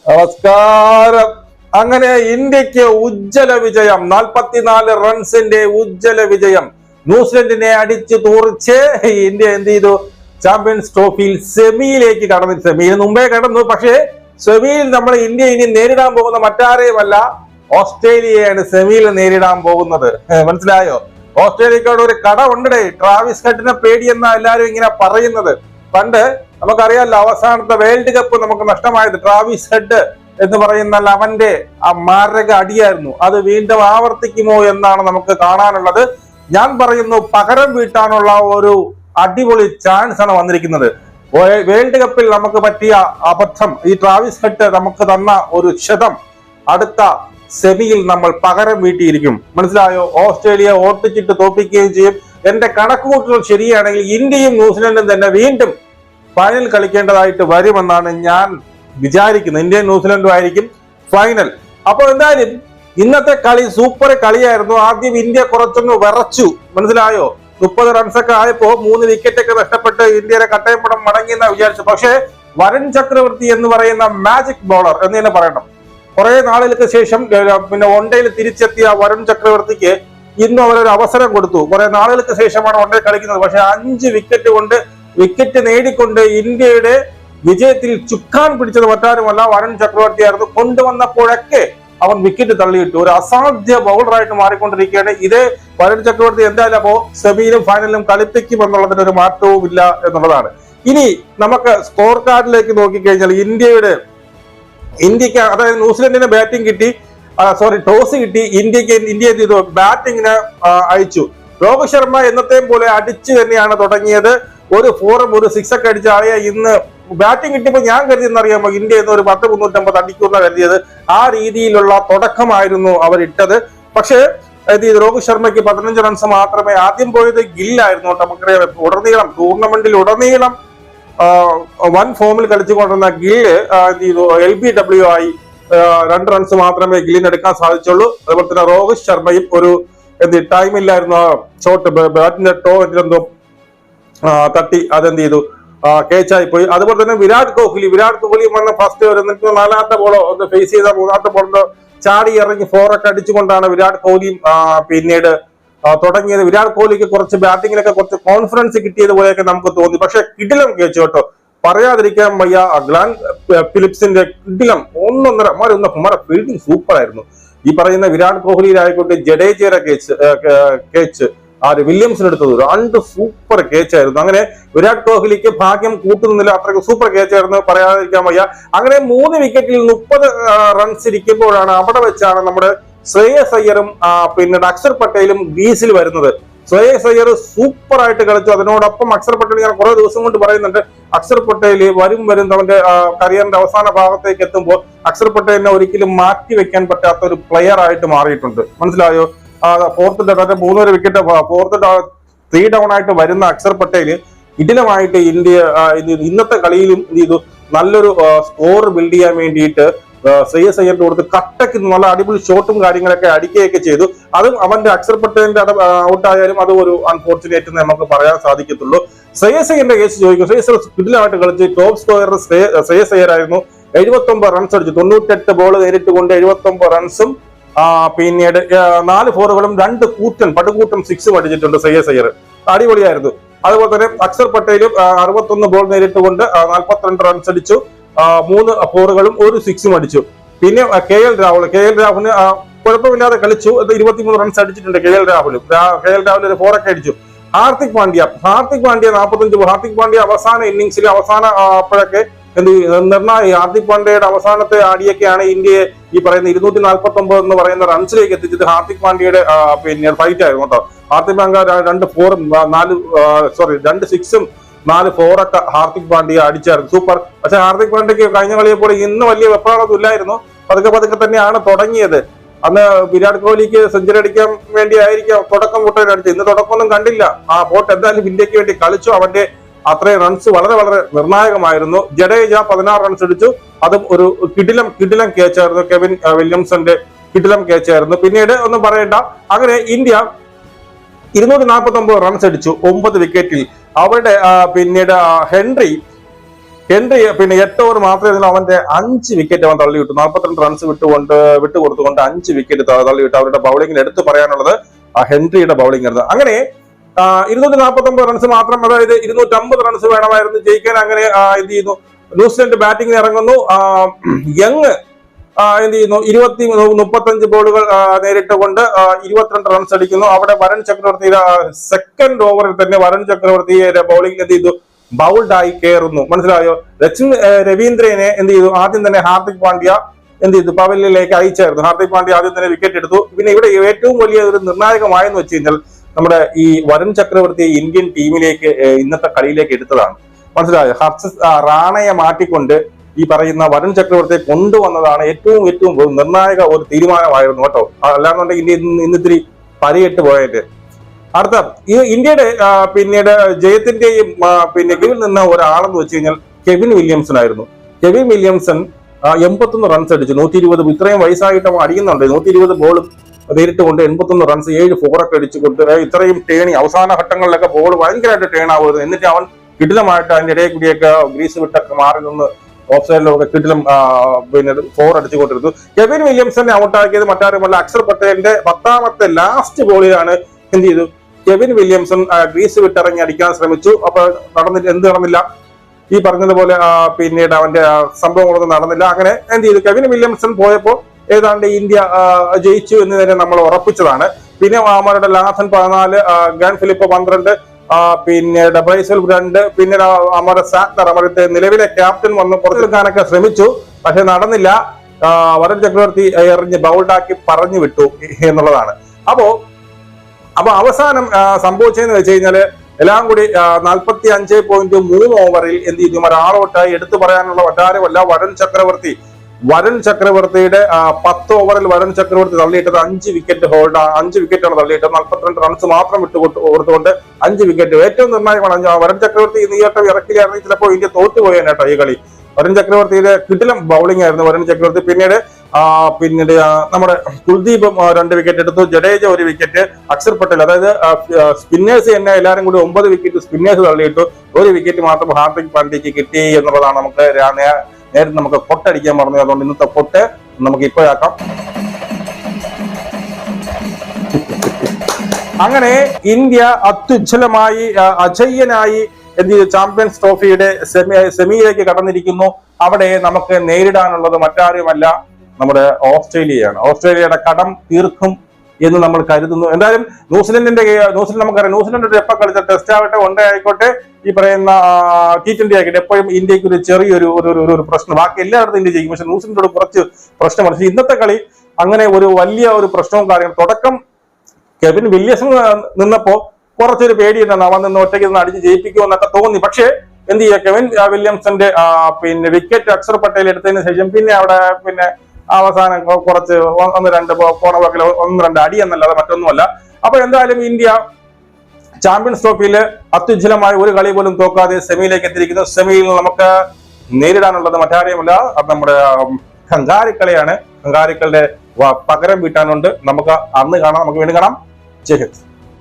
നമസ്കാരം. അങ്ങനെ ഇന്ത്യക്ക് ഉജ്ജ്വല വിജയം, 44 റൺസിന്റെ ഉജ്ജ്വല വിജയം. ന്യൂസിലൻഡിനെ അടിച്ചു തൂറിച്ച് ഇന്ത്യ എന്ത് ചെയ്തു? ചാമ്പ്യൻസ് ട്രോഫിയിൽ സെമിയിലേക്ക് കടന്നു. സെമിയിൽ മുമ്പേ കടന്നു, പക്ഷേ സെമിയിൽ നമ്മൾ ഇന്ത്യ ഇനി നേരിടാൻ പോകുന്ന മറ്റാരെയുമല്ല, ഓസ്ട്രേലിയയാണ് സെമിയിൽ നേരിടാൻ പോകുന്നത്. മനസ്സിലായോ? ഓസ്ട്രേലിയക്കോട് ഒരു കട ഉണ്ടേ. ട്രാവിസ് ഹെഡിനെ പേടിയെന്ന എല്ലാരും ഇങ്ങനെ പറയുന്നത്. പണ്ട് നമുക്കറിയാമല്ലോ, അവസാനത്തെ വേൾഡ് കപ്പ് നമുക്ക് നഷ്ടമായത് ട്രാവിസ് ഹെഡ് എന്ന് പറയുന്ന അവന്റെ ആ മാരക അടിയായിരുന്നു. അത് വീണ്ടും ആവർത്തിക്കുമോ എന്നാണ് നമുക്ക് കാണാനുള്ളത്. ഞാൻ പറയുന്നു, പകരം വീട്ടാനുള്ള ഒരു അടിപൊളി ചാൻസ് ആണ് വന്നിരിക്കുന്നത്. വേൾഡ് കപ്പിൽ നമുക്ക് പറ്റിയ അബദ്ധം, ഈ ട്രാവിസ് ഹെഡ് നമുക്ക് തന്ന ഒരു ക്ഷതം അടുത്ത സെമിയിൽ നമ്മൾ പകരം വീട്ടിയിരിക്കും. മനസ്സിലായോ? ഓസ്ട്രേലിയ ഓട്ടിച്ചിട്ട് തോൽപ്പിക്കുകയും ചെയ്യും. എന്റെ കണക്കുകൂട്ടൽ ശരിയാണെങ്കിൽ ഇന്ത്യയും ന്യൂസിലൻഡും തന്നെ വീണ്ടും ഫൈനൽ കളിക്കേണ്ടതായിട്ട് വരുമെന്നാണ് ഞാൻ വിചാരിക്കുന്നത്. ഇന്ത്യയും ന്യൂസിലൻഡും ആയിരിക്കും ഫൈനൽ. അപ്പോൾ എന്തായാലും ഇന്നത്തെ കളി സൂപ്പർ കളിയായിരുന്നു. ആദ്യം ഇന്ത്യ കുറച്ചൊന്ന് വിറച്ചു. മനസ്സിലായോ? 30 റൺസൊക്കെ ആയപ്പോ 3 വിക്കറ്റൊക്കെ നഷ്ടപ്പെട്ട് ഇന്ത്യയുടെ കട്ടയപ്പടം മടങ്ങിയെന്നാ വിചാരിച്ചു. പക്ഷേ വരുൺ ചക്രവർത്തി എന്ന് പറയുന്ന മാജിക് ബോളർ എന്ന് തന്നെ പറയണം. കുറെ നാളുകൾക്ക് ശേഷം പിന്നെ വൺഡേയിൽ തിരിച്ചെത്തിയ വരുൺ ചക്രവർത്തിക്ക് ഇന്നും അവരൊരു അവസരം കൊടുത്തു. കുറെ നാളുകൾക്ക് ശേഷമാണ് വൺഡേ കളിക്കുന്നത്. പക്ഷെ 5 വിക്കറ്റ് നേടിക്കൊണ്ട് ഇന്ത്യയുടെ വിജയത്തിൽ ചുക്കാൻ പിടിച്ചത് മറ്റാരുമല്ല, വരുൺ ചക്രവർത്തിയായിരുന്നു. കൊണ്ടുവന്നപ്പോഴൊക്കെ അവൻ വിക്കറ്റ് തള്ളിയിട്ടു. ഒരു അസാധ്യ ബൗളറായിട്ട് മാറിക്കൊണ്ടിരിക്കുകയാണ്. ഇതേ വരുൺ ചക്രവർത്തി എന്തായാലും അപ്പോ സെമിയിലും ഫൈനലിലും കളിപ്പിക്കും എന്നുള്ളതിന് ഒരു മാറ്റവും ഇല്ല എന്നുള്ളതാണ്. ഇനി നമുക്ക് സ്കോർ കാർഡിലേക്ക് നോക്കിക്കഴിഞ്ഞാൽ ഇന്ത്യക്ക് അതായത് ന്യൂസിലൻഡിന് ബാറ്റിംഗ് കിട്ടി, ടോസ് കിട്ടി. ഇന്ത്യ എന്ത് ചെയ്തു? ബാറ്റിങ്ങിന് അയച്ചു. രോഹിത് ശർമ്മ എന്നത്തെയും പോലെ അടിച്ചു തന്നെയാണ് തുടങ്ങിയത്. ഒരു 4ഉം ഒരു 6 ഒക്കെ അടിച്ച ആളെ ഇന്ന് ബാറ്റിംഗ് കിട്ടിയപ്പോൾ ഞാൻ കരുതിയെന്നറിയാമോ, ഇന്ത്യ ഇന്ന് ഒരു 10-350 അടിക്കുന്ന കരുതിയത്. ആ രീതിയിലുള്ള തുടക്കമായിരുന്നു അവരിട്ടത്. പക്ഷേ രോഹിത് ശർമ്മയ്ക്ക് 15 റൺസ് മാത്രമേ. ആദ്യം പോയത് ഗില്ലായിരുന്നു. നമുക്കറിയാം, ടൂർണമെന്റിൽ ഉടനീളം വൺ ഫോമിൽ കളിച്ചുകൊണ്ടിരുന്ന ഗില്ല് LBW ആയി 2 റൺസ് മാത്രമേ ഗില്ലിന് എടുക്കാൻ സാധിച്ചുള്ളൂ. അതുപോലെ തന്നെ രോഹിത് ശർമ്മയും ഒരു ടൈമില്ലായിരുന്നു. ഷോട്ട് ബാറ്റിന്റെ എന്തോ തട്ടി അതെന്ത് ചെയ്തു, കേച്ചായി പോയി. അതുപോലെ തന്നെ വിരാട് കോഹ്ലി വന്ന ഫസ്റ്റ് ഒരു 4ാമത്തെ ബോളോ ഒന്ന് ഫേസ് ചെയ്ത 3ാമത്തെ ബോളിന്റെ ചാടി ഇറങ്ങി 4 ഒക്കെ അടിച്ചുകൊണ്ടാണ് വിരാട് കോഹ്ലിയും പിന്നീട് തുടങ്ങിയത്. വിരാട് കോഹ്ലിക്ക് കുറച്ച് ബാറ്റിങ്ങിലൊക്കെ കുറച്ച് കോൺഫിഡൻസ് കിട്ടിയതുപോലെയൊക്കെ നമുക്ക് തോന്നി. പക്ഷെ കിടിലം കേച്ചു കേട്ടോ, പറയാതിരിക്കാൻ വയ്യ. ഗ്ലാൻ ഫിലിപ്സിന്റെ കിടിലം 1.5 ഫീൽഡിംഗ് സൂപ്പർ ആയിരുന്നു. ഈ പറയുന്ന വിരാട് കോഹ്ലിയിലായിക്കോട്ടെ, ജഡേജയുടെ കേച്ച് വില്യംസിന് എടുത്തത് 2 സൂപ്പർ കേച്ചായിരുന്നു. അങ്ങനെ വിരാട് കോഹ്ലിക്ക് ഭാഗ്യം കൂട്ടുന്നില്ല, അത്രയ്ക്ക് സൂപ്പർ കേച്ചായിരുന്നു, പറയാതിരിക്കാൻ വയ്യ. അങ്ങനെ 3 വിക്കറ്റിൽ 30 റൺസ് ഇരിക്കുമ്പോഴാണ് അവിടെ വെച്ചാണ് നമ്മുടെ ശ്രേയസ് അയ്യറും പിന്നീട് അക്ഷർ പട്ടേലും ഗ്രീസിൽ വരുന്നത്. ശ്രേയസ് അയ്യർ സൂപ്പർ ആയിട്ട് കളിച്ചു. അതിനോടൊപ്പം അക്ഷർ പട്ടേൽ ഞാൻ കുറെ ദിവസം കൊണ്ട് പറയുന്നുണ്ട്, അക്ഷർ പട്ടേൽ വരും അവന്റെ കരിയറിന്റെ അവസാന ഭാഗത്തേക്ക് എത്തുമ്പോൾ അക്ഷർ പട്ടേലിനെ ഒരിക്കലും മാറ്റി വെക്കാൻ പറ്റാത്ത ഒരു പ്ലെയർ ആയിട്ട് മാറിയിട്ടുണ്ട്. മനസ്സിലായോ? 4th 3 വിക്കറ്റ് 4th 3 ഡൗൺ ആയിട്ട് വരുന്ന അക്ഷർ പട്ടേൽ ഇതിലുമായിട്ട് ഇന്ത്യ ഇന്നത്തെ കളിയിലും എന്ത് ചെയ്തു, നല്ലൊരു സ്കോർ ബിൽഡ് ചെയ്യാൻ വേണ്ടിയിട്ട് ശ്രേയസ് അയ്യറിന്റെ കൊടുത്ത് കട്ടയ്ക്ക് നല്ല അടിപൊളി ഷോട്ടും കാര്യങ്ങളൊക്കെ അടിക്കുകയൊക്കെ ചെയ്തു. അതും അവന്റെ അക്ഷർ പട്ടേലിന്റെ ഔട്ടായാലും അത് ഒരു അൺഫോർച്ചുനേറ്റ് എന്ന് നമുക്ക് പറയാൻ സാധിക്കത്തുള്ളൂ. ശ്രേയസ് അയ്യറിന്റെ കേസ് ചോദിക്കും. ശ്രേയസ് കിടിലമായിട്ട് കളിച്ച് ടോപ്പ് സ്കോറർ ശ്രേയസ് അയ്യർ ആയിരുന്നു. 79 റൺസ് അടിച്ചു. 98 ബോൾ നേരിട്ട് കൊണ്ട് 79 റൺസും പിന്നീട് 4 ഫോറുകളും 2 പടുകൂട്ടം 6 അടിച്ചിട്ടുണ്ട് ശ്രേയസ് അയ്യർ. അടിപൊളിയായിരുന്നു. അതുപോലെ തന്നെ അക്ഷർ പട്ടേലും 61 ബോൾ നേരിട്ട് കൊണ്ട് 42 റൺസ് അടിച്ചു. 3 ഫോറുകളും 1 6ഉം അടിച്ചു. പിന്നെ KL രാഹുലിന് കുഴപ്പമില്ലാതെ കളിച്ചു. 23 റൺസ് അടിച്ചിട്ടുണ്ട് KL രാഹുൽ ഒരു 4 ഒക്കെ അടിച്ചു. ഹാർദിക് പാണ്ഡ്യ 45. ഹാർദിക് പാണ്ഡ്യ അവസാന ഇന്നിംഗ്സിൽ അപ്പോഴൊക്കെ നിർണായക ഹാർദിക് പാണ്ഡ്യയുടെ അവസാനത്തെ ആടിയൊക്കെയാണ് ഇന്ത്യയെ ഈ പറയുന്ന 249 എന്ന് പറയുന്ന റൺസിലേക്ക് എത്തിച്ചത്. ഹാർദിക് പാണ്ഡ്യയുടെ പിന്നെ ഫൈറ്റ് ആയിരുന്നു കേട്ടോ. ഹാർദിക് പാണ്ഡ്യ 2 6ഉം 4 4 ഹാർദിക് പാണ്ഡ്യ അടിച്ചായിരുന്നു. സൂപ്പർ. പക്ഷെ ഹാർദിക് പാണ്ഡ്യക്ക് കഴിഞ്ഞ കളിയെ പോലെ ഇന്ന് വലിയ വെപ്രാളമൊന്നും ഇല്ലായിരുന്നു. പതുക്കെ തന്നെയാണ് തുടങ്ങിയത്. അന്ന് വിരാട് കോഹ്ലിക്ക് സെഞ്ചുറി അടിക്കാൻ വേണ്ടി ആയിരിക്കാം തുടക്കം കൂട്ടാൻ അടിച്ചത്. ഇന്ന് തുടക്കമൊന്നും കണ്ടില്ല. പോട്ട് എന്തായാലും ഇന്ത്യക്ക് വേണ്ടി കളിച്ചു. അവന്റെ അത്രയും റൺസ് വളരെ നിർണായകമായിരുന്നു. ജഡേജ 16 റൺസ് അടിച്ചു. അതും ഒരു കിടിലം കേച്ചായിരുന്നു. കെവിൻ വില്യംസന്റെ കിടിലം കേച്ചായിരുന്നു. പിന്നീട് ഒന്നും പറയണ്ട. അങ്ങനെ ഇന്ത്യ 249 റൺസ് അടിച്ചു 9 വിക്കറ്റിൽ. അവരുടെ പിന്നീട് ഹെൻറി ഹെൻറി പിന്നെ 8 ഓവർ മാത്രമേ അവന്റെ 5 വിക്കറ്റ് അവൻ തള്ളിവിട്ടു. 42 റൺസ് വിട്ടുകൊടുത്തുകൊണ്ട് 5 വിക്കറ്റ് തള്ളിവിട്ടു. അവരുടെ ബൗളിംഗിൽ എടുത്തു പറയാനുള്ളത് ആ ഹെൻറിയുടെ ബൗളിംഗ് ആയിരുന്നു. അങ്ങനെ 249 റൺസ് മാത്രം, അതായത് 250 റൺസ് വേണമായിരുന്നു ജയിക്കാൻ. അങ്ങനെ എന്ത് ചെയ്യുന്നു, ന്യൂസിലൻഡ് ബാറ്റിംഗിന് ഇറങ്ങുന്നു. യങ് എന്ത് ചെയ്യുന്നു, 35 ബോളുകൾ നേരിട്ട് കൊണ്ട് 22 റൺസ് അടിക്കുന്നു. അവിടെ വരുൺ ചക്രവർത്തിയുടെ സെക്കൻഡ് ഓവറിൽ തന്നെ വരുൺ ചക്രവർത്തിയുടെ ബൗളിംഗ് എന്ത് ചെയ്തു, ബൗൾഡായി കയറുന്നു. മനസ്സിലായോ? സച്ചിൻ രവീന്ദ്രനെ എന്ത് ചെയ്തു, ആദ്യം തന്നെ ഹാർദിക് പാണ്ഡ്യ എന്ത് ചെയ്തു, പവലിലേക്ക് അയച്ചായിരുന്നു. ഹാർദിക് പാണ്ഡ്യ ആദ്യം തന്നെ വിക്കറ്റ് എടുത്തു. പിന്നെ ഇവിടെ ഏറ്റവും വലിയ ഒരു നിർണായകമായെന്ന് വെച്ച് കഴിഞ്ഞാൽ നമ്മുടെ ഈ വരുൺ ചക്രവർത്തിയെ ഇന്ത്യൻ ടീമിലേക്ക് ഇന്നത്തെ കളിയിലേക്ക് എടുത്തതാണ്. മനസ്സിലായോ? ഹർഷ റാണയെ മാറ്റിക്കൊണ്ട് ഈ പറയുന്ന വരുൺ ചക്രവർത്തിയെ കൊണ്ടുവന്നതാണ് ഏറ്റവും നിർണായക ഒരു തീരുമാനമായിരുന്നു കേട്ടോ. അല്ലാന്നുണ്ടെങ്കിൽ ഇന്നിത്തിരി പരിയിട്ട് പോയത്. അടുത്ത ഈ ഇന്ത്യയുടെ പിന്നീട് ജയത്തിന്റെയും പിന്നെ കീഴിൽ നിന്ന ഒരാളെന്ന് വെച്ച് കഴിഞ്ഞാൽ കെവിൻ വില്യംസൺ ആയിരുന്നു. കെവിൻ വില്യംസൺ 81 റൺസ് അടിച്ചു. 120, ഇത്രയും വയസ്സായിട്ട് അവൻ അടിക്കുന്നുണ്ട്. 120 ബോളും നേരിട്ട് കൊണ്ട് 81 റൺസ്, 7 4ഒക്കെ അടിച്ചുകൊണ്ട് ഇത്രയും ടേണി അവസാന ഘട്ടങ്ങളിലൊക്കെ ബോൾ ഭയങ്കരമായിട്ട് ടേൺ ആവുമായിരുന്നു. എന്നിട്ട് അവൻ കിടിലമായിട്ട് അതിന്റെ ഇടയിൽ കൂടിയൊക്കെ ഗ്രീസ് വിട്ടൊക്കെ മാറി നിന്ന് ഓഫ് സൈഡിലൊക്കെ കിടിലം പിന്നെ 4 അടിച്ചുകൊണ്ടിരുന്നു. കെവിൻ വില്യംസനെ ഔട്ടാക്കിയത് മറ്റാരുമല്ല, അക്ഷർ പട്ടേലിന്റെ 10ാമത്തെ ലാസ്റ്റ് ബോളിലാണ് എന്ത് ചെയ്തു, കെവിൻ വില്യംസൺ ഗ്രീസ് വിട്ടിറങ്ങി അടിക്കാൻ ശ്രമിച്ചു. അപ്പൊ നടന്നില്ല. ഈ പറഞ്ഞതുപോലെ പിന്നീട് അവന്റെ സംഭവങ്ങളൊന്നും നടന്നില്ല. അങ്ങനെ എന്ത് ചെയ്തു, കെവിൻ വില്യംസൺ പോയപ്പോ ഏതാണ്ട് ഇന്ത്യ ജയിച്ചു എന്ന് തന്നെ നമ്മൾ ഉറപ്പിച്ചതാണ്. പിന്നെ അവരുടെ ലാഥൻ 14, ഗ്രാൻ ഫിലിപ്പ് 12, പിന്നീട് ബ്രൈസൽ 2, പിന്നെ അമർ സാക്തർ അമരത്തെ നിലവിലെ ക്യാപ്റ്റൻ വന്ന് പുറത്തെടുക്കാനൊക്കെ ശ്രമിച്ചു. പക്ഷെ നടന്നില്ല. വരുൺ ചക്രവർത്തി എറിഞ്ഞ് ബൗൾഡാക്കി പറഞ്ഞു വിട്ടു എന്നുള്ളതാണ്. അപ്പോ അവസാനം സംഭവിച്ചതെന്ന് വെച്ച് കഴിഞ്ഞാല് എല്ലാം കൂടി 45.3 ഓവറിൽ എന്ത് ചെയ്തു, ഒരാളോട്ടായി. എടുത്തു പറയാനുള്ള മറ്റാരുമല്ല, വരുൺ ചക്രവർത്തിയുടെ 10 ഓവറിൽ വരുൺ ചക്രവർത്തി തള്ളിയിട്ടത് 5 വിക്കറ്റ് ആണ് തള്ളിയിട്ടത്. 42 റൺസ് മാത്രം കൊടുത്തുകൊണ്ട് 5 വിക്കറ്റ്. ഏറ്റവും നിർണായകമാണ്. വരുൺ ചക്രവർത്തി ഈ വട്ടം ഇറക്കിലായിരുന്നെങ്കിൽ ചിലപ്പോൾ ഇന്ത്യ തോറ്റുപോയേനെ കേട്ടോ ഈ കളി. വരുൺ ചക്രവർത്തിയുടെ കിടിലം ബൗളിംഗ് ആയിരുന്നു വരുൺ ചക്രവർത്തി. പിന്നീട് നമ്മുടെ കുൽദീപ് 2 വിക്കറ്റ് എടുത്തു, ജഡേജ 1 വിക്കറ്റ്, അക്ഷർ പട്ടേൽ, അതായത് സ്പിന്നേഴ്സ് തന്നെ എല്ലാവരും കൂടി 9 വിക്കറ്റ് സ്പിന്നേഴ്സ് തള്ളിയിട്ടു. 1 വിക്കറ്റ് മാത്രം ഹാർദിക് പാണ്ഡ്യക്ക് കിട്ടി എന്നുള്ളതാണ്. നേരത്തെ നമുക്ക് പൊട്ടടിക്കാൻ പറഞ്ഞു. അതുകൊണ്ട് ഇന്നത്തെ പൊട്ട് നമുക്ക് ഇപ്പോഴാക്കാം. അങ്ങനെ ഇന്ത്യ അത്യുജ്വലമായി അജയ്യനായി എന്ത് ചെയ്തു, ചാമ്പ്യൻസ് ട്രോഫിയുടെ സെമിയിലേക്ക് കടന്നിരിക്കുന്നു. അവിടെ നമുക്ക് നേരിടാനുള്ളത് മറ്റാരുമല്ല, നമ്മുടെ ഓസ്ട്രേലിയയാണ്. ഓസ്ട്രേലിയയുടെ കടം തീർക്കും എന്ന് നമ്മൾ കരുതുന്നു. എന്തായാലും ന്യൂസിലൻഡ് നമുക്കറിയാം, ന്യൂസിലൻഡ് എപ്പോൾ കളിച്ച ടെസ്റ്റ് ആവട്ടെ, വൺ ഡേ ആയിക്കോട്ടെ, ഈ പറയുന്ന T20 ആയിക്കോട്ടെ, എപ്പോഴും ഇന്ത്യക്ക് ഒരു ചെറിയൊരു പ്രശ്നം. ബാക്കി എല്ലായിടത്തും ഇന്ത്യ ജയിക്കും, പക്ഷെ ന്യൂസിലൻഡോട് കുറച്ച് പ്രശ്നമാണ്. പക്ഷെ ഇന്നത്തെ കളി അങ്ങനെ ഒരു വലിയ ഒരു പ്രശ്നവും കാര്യങ്ങളും. തുടക്കം കെവിൻ വില്യംസൺ നിന്നപ്പോ കുറച്ചൊരു പേടിയുണ്ടായിരുന്നു, അവൻ നിന്ന് ഒറ്റയ്ക്ക് നിന്ന് അടിച്ച് ജയിപ്പിക്കുമെന്നൊക്കെ തോന്നി. പക്ഷേ എന്ത് ചെയ്യുക, കെവിൻ വില്യംസന്റെ പിന്നെ വിക്കറ്റ് അക്ഷർ പട്ടേൽ എടുത്തതിന് ശേഷം പിന്നെ അവിടെ അവസാനം കുറച്ച് 1-2 പോണ വക്കിൽ 1-2 അടി എന്നല്ലാതെ മറ്റൊന്നുമല്ല. അപ്പൊ എന്തായാലും ഇന്ത്യ ചാമ്പ്യൻസ് ട്രോഫിയിൽ അത്യുജ്വലമായ ഒരു കളി പോലും തോക്കാതെ സെമിയിലേക്ക് എത്തിയിരിക്കുന്നു. സെമിയിൽ നമുക്ക് നേരിടാനുള്ളത് മറ്റാരെയുമല്ല, അത് നമ്മുടെ ഹംഗാരിക്കളിയാണ്. ഹംഗാരിക്കളുടെ പകരം വീട്ടാനുണ്ട്. നമുക്ക് അന്ന് കാണാം, നമുക്ക് വീണ്ടും കാണാം. ജയ് ഹിന്ദ്.